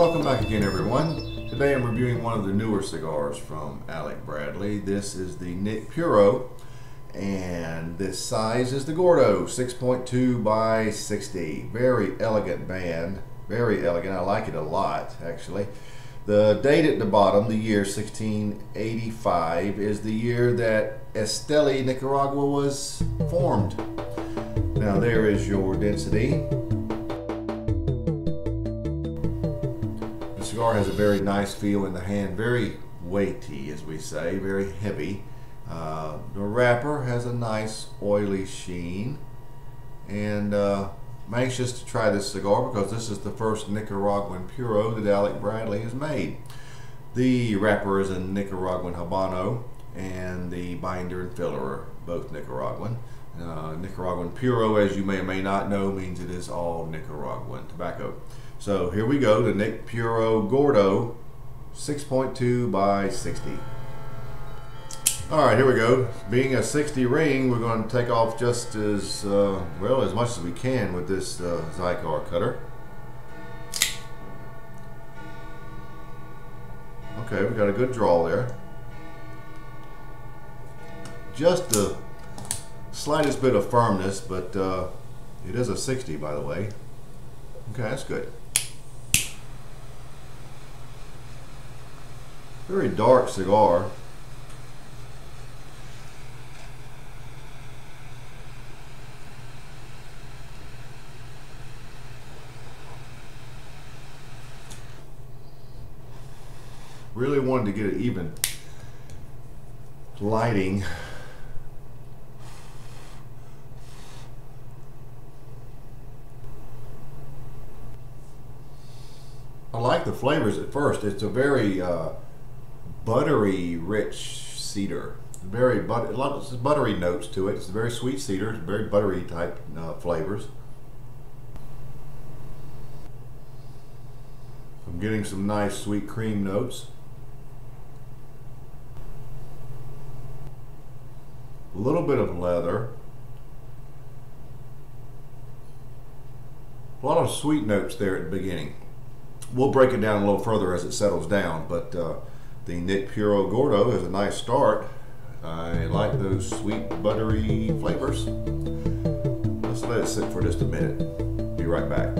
welcome back again, everyone. Today I'm reviewing one of the newer cigars from Alec Bradley. This is the Nic Puro, and this size is the Gordo, 6.2 by 60. Very elegant band, very elegant. I like it a lot, actually. The date at the bottom, the year 1685, is the year that Esteli, Nicaragua was formed. Now there is your density. The cigar has a very nice feel in the hand, very weighty, as we say, very heavy. The wrapper has a nice oily sheen, and I'm anxious to try this cigar because this is the first Nicaraguan Puro that Alec Bradley has made. The wrapper is a Nicaraguan Habano, and the binder and filler are both Nicaraguan. Nicaraguan Puro, as you may or may not know, means it is all Nicaraguan tobacco. So here we go, the Nic Puro Gordo, 6.2 by 60. Alright, here we go. Being a 60 ring, we're going to take off just as, well, as much as we can with this Zycar cutter. Okay, we got a good draw there. Just the slightest bit of firmness, but it is a 60, by the way. Okay, that's good. Very dark cigar. Really wanted to get an even lighting. I like the flavors at first. It's a very buttery, rich cedar. Very a lot of buttery notes to it. It's a very sweet cedar. It's very buttery type flavors. I'm getting some nice sweet cream notes. A little bit of leather. A lot of sweet notes there at the beginning. We'll break it down a little further as it settles down, but the Nic Puro Gordo is a nice start. I like those sweet, buttery flavors. Let's let it sit for just a minute. Be right back.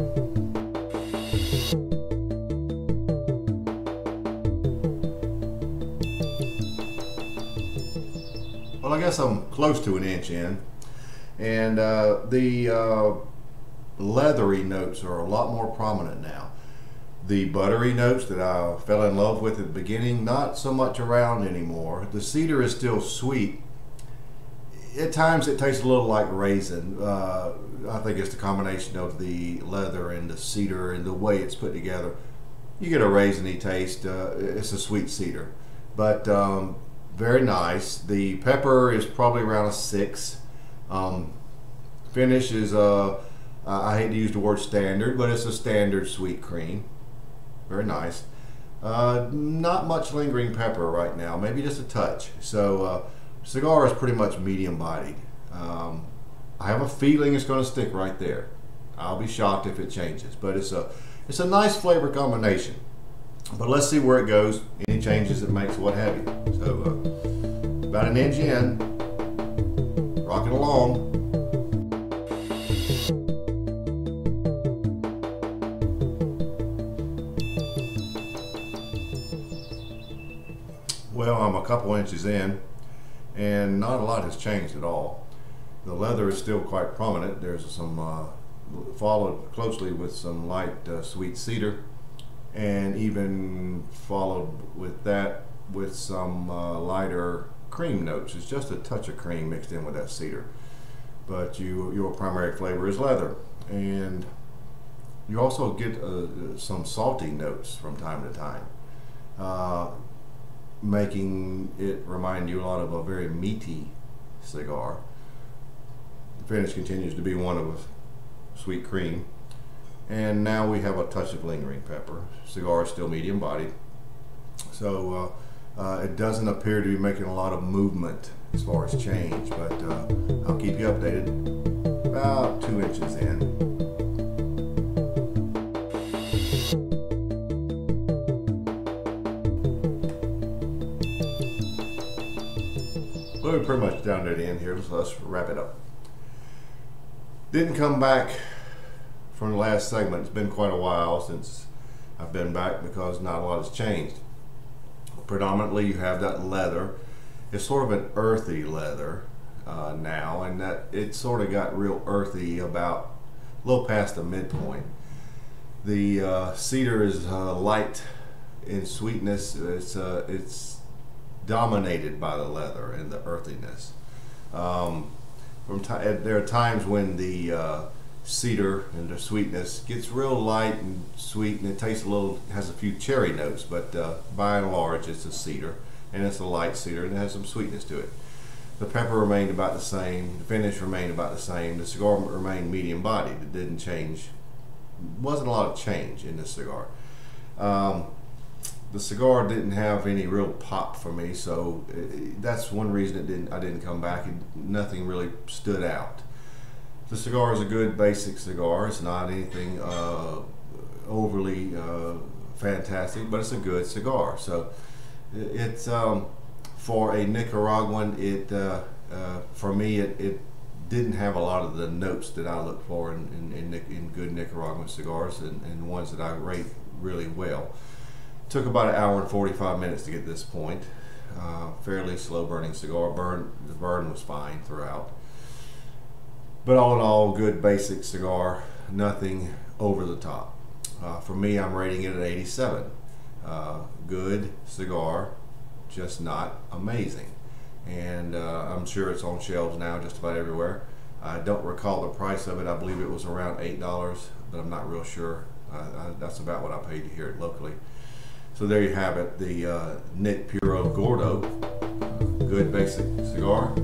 Well, I guess I'm close to an inch in, and the leathery notes are a lot more prominent now. The buttery notes that I fell in love with at the beginning, not so much around anymore. The cedar is still sweet. At times it tastes a little like raisin. I think it's the combination of the leather and the cedar and the way it's put together. You get a raisiny taste. It's a sweet cedar, but very nice. The pepper is probably around a 6. Finish is I hate to use the word standard, but it's a standard sweet cream. Very nice. Not much lingering pepper right now, maybe just a touch. So cigar is pretty much medium bodied. I have a feeling it's going to stick right there. I'll be shocked if it changes, but it's a nice flavor combination. But let's see where it goes, any changes it makes, what have you. So about an inch in, rocking along. Well, I'm a couple inches in, and not a lot has changed at all. The leather is still quite prominent. There's some followed closely with some light sweet cedar, and even followed with that with some lighter cream notes. It's just a touch of cream mixed in with that cedar, but your primary flavor is leather, and you also get some salty notes from time to time, making it remind you a lot of a very meaty cigar. The finish continues to be one of sweet cream, and now we have a touch of lingering pepper. Cigar is still medium bodied, so it doesn't appear to be making a lot of movement as far as change, but I'll keep you updated. About 2 inches in. we're pretty much down to the end here, so let's wrap it up. Didn't come back from the last segment. It's been quite a while since I've been back because not a lot has changed. Predominantly you have that leather. It's sort of an earthy leather now, and that it sort of got real earthy about a little past the midpoint. The cedar is light in sweetness. It's dominated by the leather and the earthiness. There are times when the cedar and the sweetness gets real light and sweet, and it tastes a little, has a few cherry notes, but by and large it's a cedar, and it's a light cedar, and it has some sweetness to it. The pepper remained about the same, the finish remained about the same, the cigar remained medium bodied. It didn't change, wasn't a lot of change in this cigar. The cigar didn't have any real pop for me, so that's one reason I didn't come back. Nothing really stood out. The cigar is a good basic cigar. It's not anything overly fantastic, but it's a good cigar. So it's for a Nicaraguan. For me, it didn't have a lot of the notes that I look for in good Nicaraguan cigars, and ones that I rate really well. Took about an hour and 45 minutes to get to this point. Fairly slow burning cigar. The burn was fine throughout. But all in all, good basic cigar, nothing over the top. For me, I'm rating it at 87. Good cigar, just not amazing. And I'm sure it's on shelves now just about everywhere. I don't recall the price of it. I believe it was around $8, but I'm not real sure. That's about what I paid to hear it locally. So there you have it, the Nic Puro Gordo, good basic cigar.